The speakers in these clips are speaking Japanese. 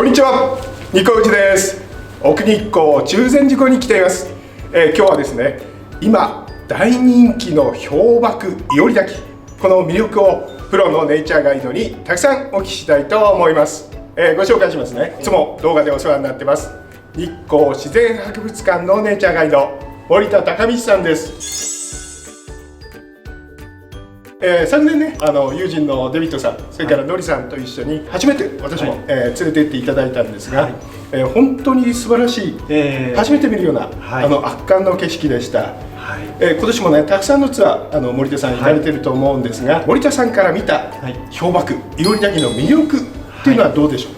こんにちは、日光内です。奥日光中禅寺湖に来ています。今日はですね、今大人気の氷瀑いおり滝、この魅力をプロのネイチャーガイドにたくさんお聞きしたいと思います。ご紹介しますね。いつも動画でお世話になってます、日光自然博物館のネイチャーガイド森田隆道さんです。昨年ね、友人のデビッドさん、それからノリさんと一緒に初めて私も、連れて行っていただいたんですが、本当に素晴らしい、初めて見るような、圧巻の景色でした。今年もね、たくさんのツアー森田さん行かれてると思うんですが、森田さんから見た氷瀑いおり滝の魅力っていうのはどうでしょ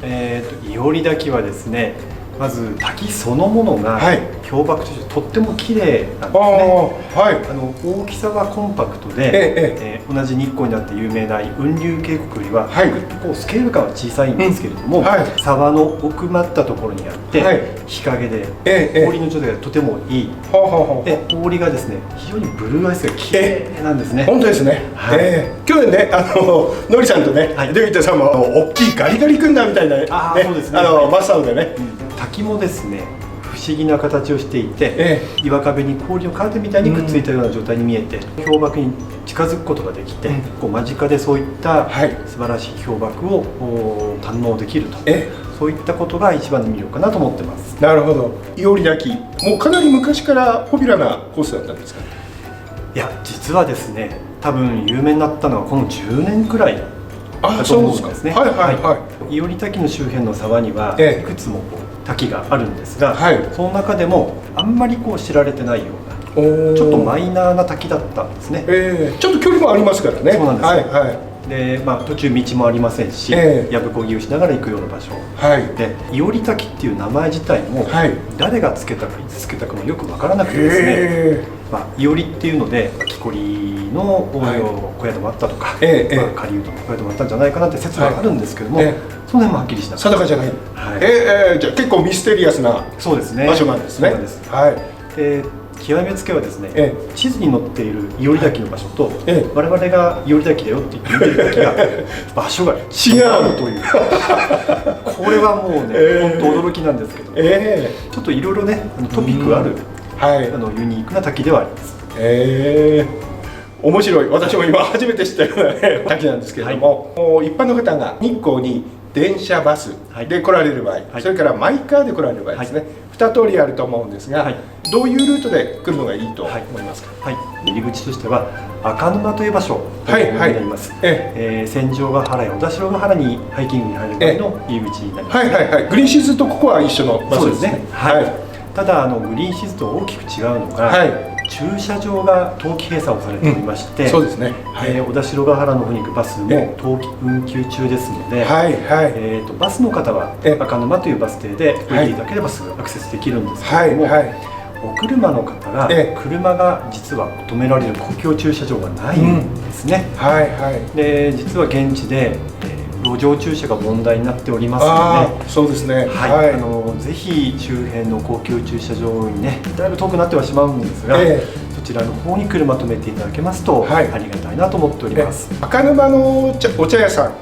う？いおり滝はですね、まず滝そのものが氷瀑としてとっても綺麗なんですね。大きさはコンパクトで、同じ日光になって有名な雲龍渓谷よりはぐっとこうスケール感は小さいんですけれども、沢の奥まったところにあって、日陰で氷の状態がとてもいい。で、氷がですね、非常にブルーアイスが綺麗なんですね。本当ですね。去年ね、ノリさんとね、デビッドさんも大きいガリガリ君だみたいなね、真っ青でね。滝もですね、不思議な形をしていて、岩壁に氷のカーテンみたいにくっついたような状態に見えて、氷瀑に近づくことができて、こう間近でそういった素晴らしい氷瀑を堪能できると、そういったことが一番の魅力かなと思ってます。なるほど。いおり滝、もうかなり昔からポピュラーなコースだったんですか？いや、実はですね、多分有名になったのはこの10年くらいだと思うんですね。いおり滝の周辺の沢にはいくつも滝があるんですが、その中でもあんまりこう知られてないようなちょっとマイナーな滝だったんですね。ちょっと距離もありますからね。そうなんですで、途中道もありませんし、やぶこぎをしながら行くような場所で、いおり滝っていう名前自体も誰がつけたかいつつけたかもよく分からなくてですね、いおりっていうので木こりの小宿もあったとか、狩人の小宿もあったんじゃないかなって説はあるんですけども、その辺もはっきりしな定かじゃない。じゃあ結構ミステリアスな場所なんですね。極めつけはですね、地図に載っているいおり滝の場所と、我々がいおり滝だよって言っている滝が場所が違うというこれはもうね、本当驚きなんですけど、ちょっといろいろね、トピックあるユニークな滝ではあります。面白い。私も今初めて知ったような滝なんですけれども、一般の方が日光に電車バスで来られる場合、それからマイカーで来られる場合ですね、2通りあると思うんですが、どういうルートで来るのがいいと思いますか？入り口としては赤沼という場所になります。戦場ヶ原や小田代ヶ原にハイキングに入る場合の入り口になります。グリーンシーズとここは一緒の場所ですね。ただグリーンシーズと大きく違うのが、駐車場が冬季閉鎖をされておりまして、小田代ヶ原の方に行くバスも冬季運休中ですので、バスの方は赤沼というバス停で降りていただければすぐアクセスできるんですけれども、お車の方が車が実は止められる公共駐車場がないんですね。で、実は現地で路上駐車が問題になっておりますので、そうですね。ぜひ周辺の公共駐車場にね、だいぶ遠くなってはしまうんですが、そちらの方に車止めていただけますとありがたいなと思っております。赤沼のお茶屋さん、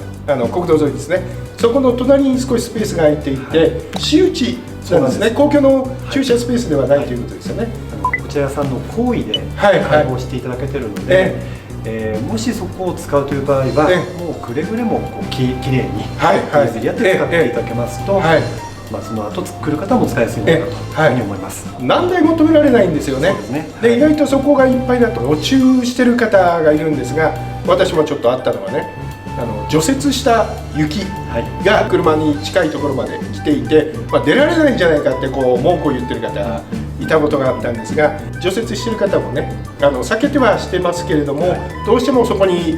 国道沿いですね。そこの隣に少しスペースが空いていて、私有地なんですね。公共の駐車スペースではないということですよね。お茶屋さんの行為で開放していただけてるので、もしそこを使うという場合は、もうくれぐれもきれいに譲り合って使っていただけますと、その後来る方も使いやすいのかなというふうに思います。何台も止められないんですよね。で、意外とそこがいっぱいだと路駐してる方がいるんですが、私もちょっとあったのはね、除雪した雪が車に近いところまで来ていて、出られないんじゃないかって文句を言ってる方がいたことがあったんですが、除雪してる方もね、避けてはしてますけれども、どうしてもそこに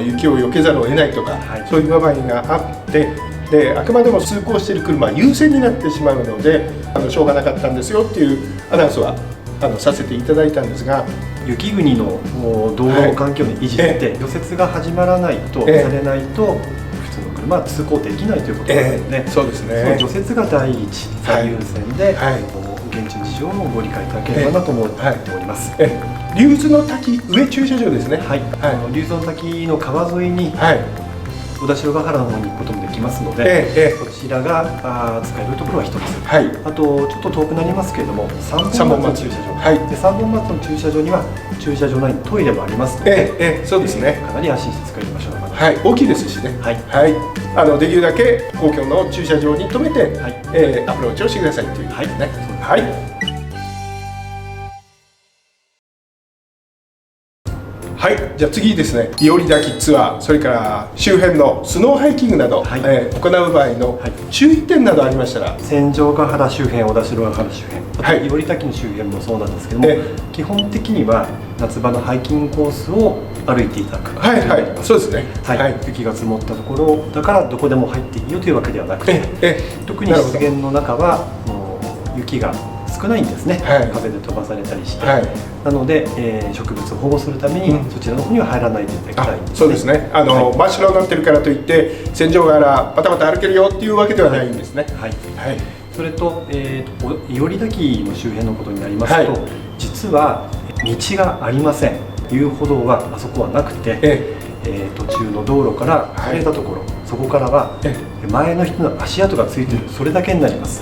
雪を避けざるを得ないとか、そういう場合があって、で、あくまでも通行している車は優先になってしまうので、しょうがなかったんですよっていうアナウンスはさせていただいたんですが、雪国の道路環境の維持って除雪が始まらないと、されないと普通の車は通行できないということなので、そうですね。除雪が第一最優先で、現地の事情をご理解いただければなと思っております。竜頭の滝上駐車場ですね。竜頭の滝の川沿いに小田代ヶ原の方に行くこともできますので、こちらが使えるところは1つ、あとちょっと遠くなりますけれども三本松の駐車場、で三本松の駐車場には駐車場内にトイレもありますので、そうですね、かなり安心して使える場所だなと、大きいですしね、できるだけ公共の駐車場に停めて、アプローチをしてくださいということですね。はい、じゃあ次ですね、伊織滝ツアー、それから周辺のスノーハイキングなど、行う場合の注意点などありましたら。戦場ヶ原周辺、小田代ヶ原周辺、あと伊織滝の周辺もそうなんですけども、基本的には夏場のハイキングコースを歩いていただく。そうですね。雪が積もったところだからどこでも入っていいよというわけではなくて、特に湿原の中はもう雪が少ないんですね、風で飛ばされたりして、なので、植物を保護するために、そちらの方には入らないでいただきたいんですね。そうですね、真っ白になってるからといって戦場からバタバタ歩けるよっていうわけではないんですね。それと、伊織滝の周辺のことになりますと、実は道がありません。遊歩道はあそこはなくて、途中の道路から離れたところ、そこからは前の人の足跡がついてる、それだけになります。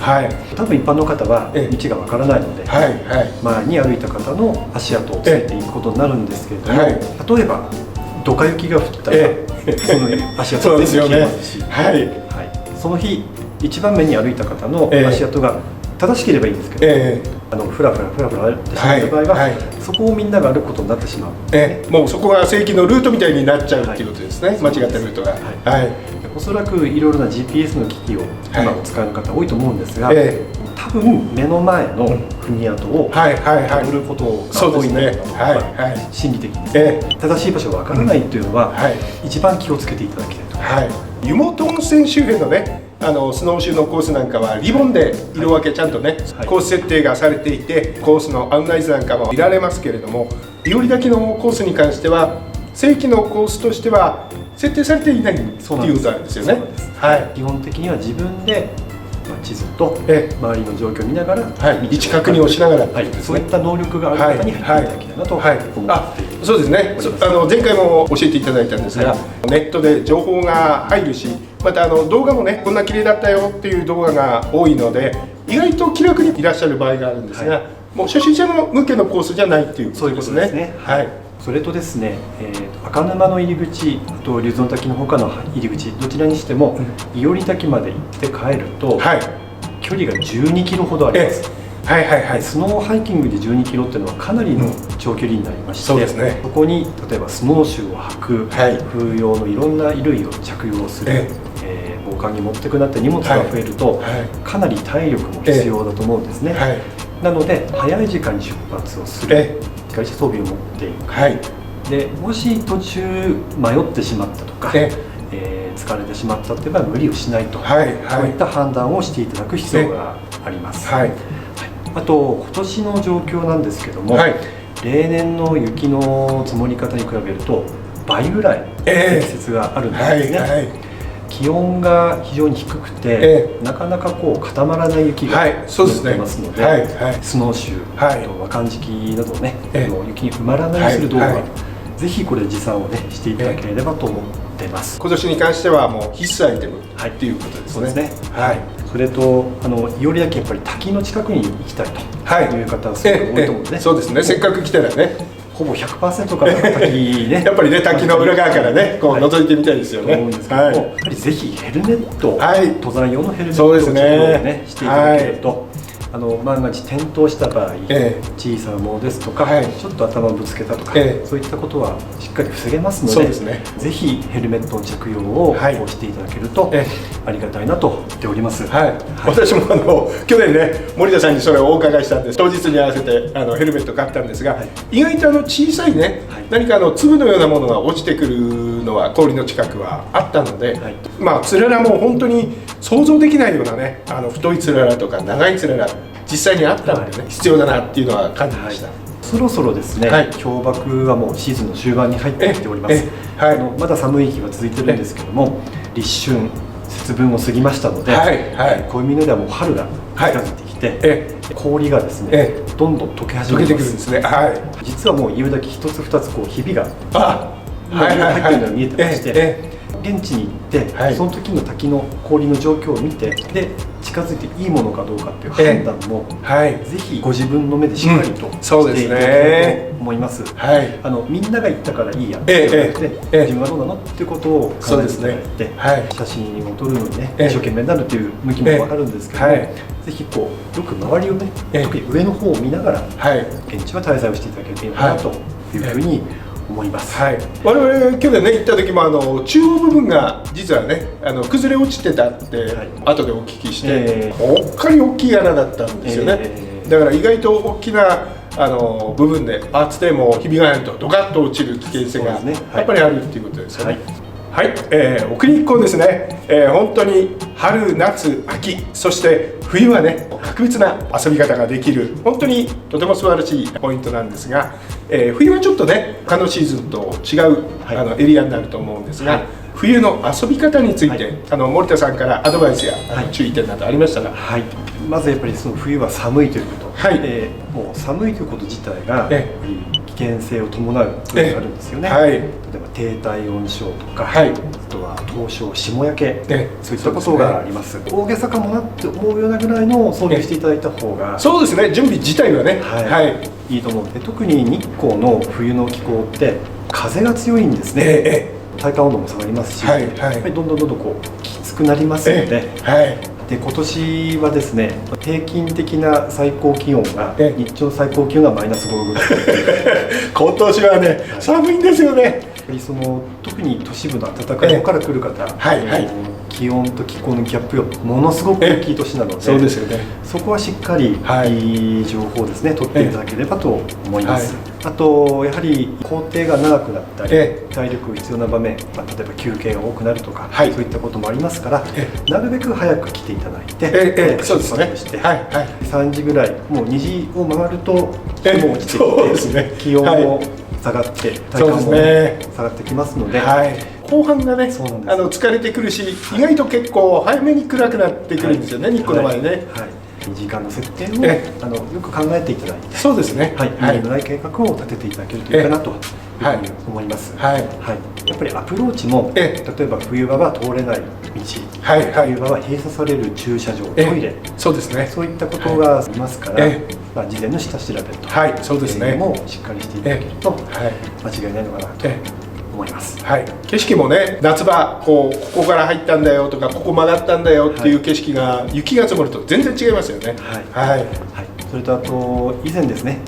多分一般の方は道がわからないので、前に歩いた方の足跡をついていくことになるんですけれども、例えばドカ雪が降ったらその足跡がついて消えますし、その日一番目に歩いた方の足跡が正しければいいんですけど、ふらふら歩いてしまった場合は、そこをみんなが歩くことになってしまう。もうそこが正規のルートみたいになっちゃうっていうことですね、間違ったルートが。おそらくいろいろな GPS の機器を今お使いの方多いと思うんですが、多分目の前の踏み跡をたどることが多いんだと、心理的に正しい場所がわからないというのは一番気をつけていただきたいと。湯本温泉周辺のね、スノーシューのコースなんかはリボンで色分けちゃんとね、コース設定がされていて、コースの案内図なんかも見られますけれども、伊織滝のコースに関しては正規のコースとしては設定されていないっていうことなんですよね。基本的には自分で地図と周りの状況を見ながら位置確認をしながら、そういった能力がある方に入っていただきたいなと思っています。そうですね、前回も教えていただいたんですが、ネットで情報が入るし、また動画もね、こんな綺麗だったよっていう動画が多いので、意外と気楽にいらっしゃる場合があるんですが、もう初心者の向けのコースじゃないっていうことですね。それとですね、赤沼の入り口、あと竜頭滝の他の入り口、どちらにしても伊織滝まで行って帰ると、距離が12キロほどあります。スノーハイキングで12キロっていうのはかなりの長距離になりまして、そこに例えばスノーシューを履く、冬用のいろんな衣類を着用する、防寒に持ってくなって荷物が増えると、かなり体力も必要だと思うんですね。なので早い時間に出発をする、しっかりした装備を持っていく、でもし途中迷ってしまったとか、疲れてしまったっていう場合は無理をしないと、そういった判断をしていただく必要があります。あと今年の状況なんですけども、例年の雪の積もり方に比べると倍ぐらい積雪があるんですね。気温が非常に低くて、なかなかこう固まらない雪が降ってますので、スノーシューと和寒敷などね、雪に埋まらないようにする動画、ぜひこれ持参をねしていただければと思ってます。今年に関してはもう必須アイテムっていうことですね。それと伊織滝、やっぱり滝の近くに行きたいという方はすごく多いと思うんですね。そうですね、せっかく来たらね、ほぼ 100% から滝ねやっぱりね、滝の裏側からね、こう覗いてみたいですよね。思うんですけども、やっぱりぜひヘルメット、登山用のヘルメットを着用ねしていただけると、万が一転倒した場合、小さなものですとか、ちょっと頭をぶつけたとか、そういったことはしっかり防げますので、ぜひヘルメットの着用をしていただけるとありがたいなと思っております。私も去年ね、森田さんにそれをお伺いしたんです。当日に合わせてヘルメット買ったんですが、意外と小さいね、何か粒のようなものが落ちてくるのは氷の近くはあったので、つららも本当に想像できないようなね、太いつららとか長いつらら実際にあったのでね、必要だなっていうのは感じました。そろそろですね、氷瀑はもうシーズンの終盤に入ってきております。まだ寒い日が続いてるんですけども、立春節分を過ぎましたので、暦のではもう春が近づいてきて、氷がですねどんどん溶け始めてくるんですね。実はもう伊織滝一つ二つこうひびが入っているのが見えてまして、現地に行って、はい、その時の滝の氷の状況を見て、で近づいていいものかどうかっていう判断も、はい、ぜひご自分の目でしっかりとしていただきたいと思います。はい、みんなが言ったからいいやって言わなくて、自分はどうなのっていうことを考えていただいて、はい、写真を撮るのにね、一生懸命になるっていう向きも分かるんですけども、ぜひこうよく周りをね、特に上の方を見ながら、現地は滞在をしていただけるといいのかなというふうに思います。はい、我々去年ね行った時も中央部分が実はね崩れ落ちてたって後でお聞きして、おっかり大きい穴だったんですよね。だから意外と大きな部分でパーツでもひびが入るとドカッと落ちる危険性がやっぱりあるっていうことですよね。はい、奥日光ですね、本当に春夏秋そして冬はね格別な遊び方ができる本当にとても素晴らしいポイントなんですが、冬はちょっとね他のシーズンと違う、エリアになると思うんですが、冬の遊び方について、森田さんからアドバイスや、注意点などありましたら。はい、まずやっぱりその冬は寒いということ、もう寒いということ自体が危険性を伴うことがあるんですよね。例えば低体温症とか、あとは凍傷、霜焼け、そういったことがあります。大げさかもなって思うようなぐらいの装備をしていただいた方が、そうですね、準備自体はね、いいと思う。特に日光の冬の気候って風が強いんですね。体感温度も下がりますし、やっぱりどんどんこうきつくなりますので。で今年はですね、平均的な最高気温が日中の最高気温がマイナス5度ぐらい。今年はね、寒いんですよね。やっぱり特に都市部の暖かい方から来る方、気温と気候のギャップがものすごく大きい年なので、そうですよね。そこはしっかりいい情報をですね取っていただければと思います。あとやはり工程が長くなったり、体力が必要な場面、例えば休憩が多くなるとか、そういったこともありますから、なるべく早く来ていただいて、そうですね。3時ぐらい、もう2時を回ると気温も落ちてきて、気温も下がって体感も下がってきますので。後半がね、疲れてくるし、意外と結構早めに暗くなってくるんですよね、日光の場合ね。2時間の設定をよく考えていただいて、そうですね。無理のない計画を立てていただけるといいかなというふうに思います。やっぱりアプローチも、例えば冬場は通れない道、冬場は閉鎖される駐車場、トイレ、そうですね。そういったことがありますから、事前の下調べと、そうですね。もしっかりしていただけると間違いないのかなと。思います。景色もね、夏場ここから入ったんだよとかここ曲がったんだよっていう景色が雪が積もると全然違いますよね。それとあと以前ですね、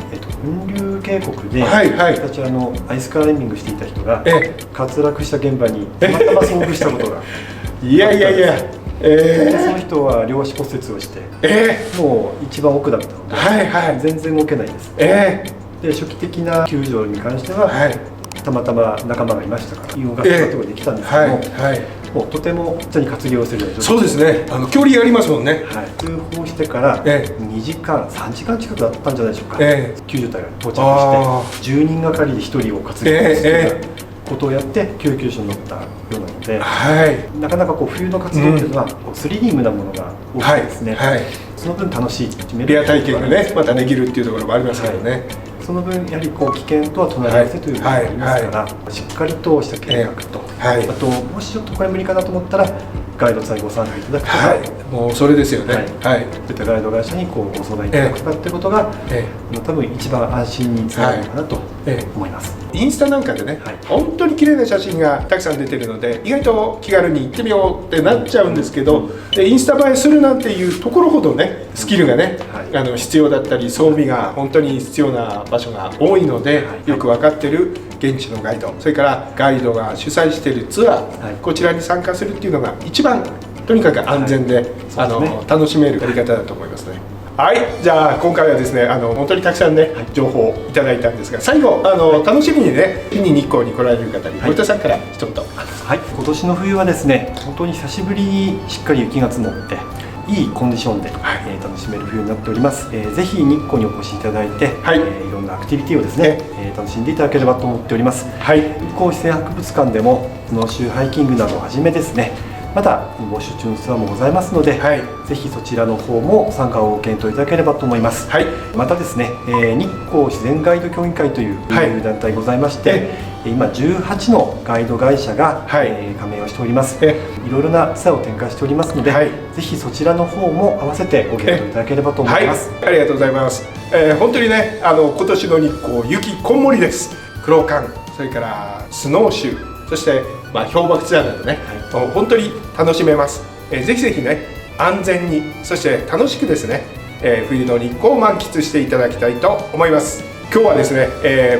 雲龍渓谷で私アイスクライミングしていた人が滑落した現場にたまたま遭遇したことがいやその人は両足骨折をして、もう一番奥だったので全然動けないです。で初期的な救助に関してはたまたま仲間がいましたから動かすことができたんですけども、もうとても普通に活用するようなそうですね。距離ありますもんね。通報してから2時間3時間近くだったんじゃないでしょうか。救助隊が到着して10人がかりで1人を活用するようなことをやって救急車に乗ったようなので、なかなか冬の活動っていうのはスリリングなものが多くてですね、その分楽しいレア体験がねまたできるっていうところもありますけどね。その分やはり危険とは隣り合わせというのがありますから、しっかりとした計画と、あともしちょっとこれ無理かなと思ったらガイドさんにご参加いただくとか、もうそれですよね。そういったガイド会社にご相談いただくとかっていうことが多分一番安心につながるのかなと思います。インスタなんかでね、本当に綺麗な写真がたくさん出てるので意外と気軽に行ってみようってなっちゃうんですけど、インスタ映えするなんていうところほどねスキルがね必要だったり装備が本当に必要な場所が多いので、よく分かってる現地のガイド、それからガイドが主催しているツアー、こちらに参加するっていうのが一番とにかく安全で、楽しめるやり方だと思いますね。じゃあ今回はですね本当にたくさんね情報をいただいたんですが、最後楽しみにね日光に来られる方に森田さんから一言。今年の冬はですね本当に久しぶりにしっかり雪が積もっていいコンディションで楽しめる冬になっております。ぜひ日光にお越しいただいて、いろんなアクティビティをですね楽しんでいただければと思っております。日光自然博物館でもスノーシューハイキングなどをはじめですね、まだ募集中のツアーもございますので、ぜひそちらの方も参加をご検討いただければと思います。またですね、日光自然ガイド協議会という団体ございまして、今18のガイド会社が、加盟をしております。いろいろなツアーを展開しておりますので、ぜひそちらの方も合わせてご検討いただければと思います。ありがとうございます。本当にね、今年の日光、雪こんもりです。黒寒、それからスノーシュー、そして氷瀑ツアーなどね、本当に楽しめます。ぜひぜひね、安全に、そして楽しくですね、冬の日光を満喫していただきたいと思います。今日はですね、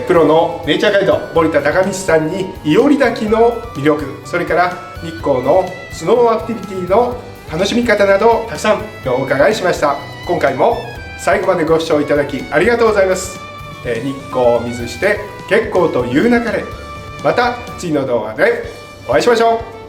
プロのネイチャーガイド森田孝道さんに伊織滝の魅力、それから日光のスノーアクティビティの楽しみ方などたくさんお伺いしました。今回も最後までご視聴いただきありがとうございます。日光を見ずして結構というなかれ、また次の動画でお会いしましょう。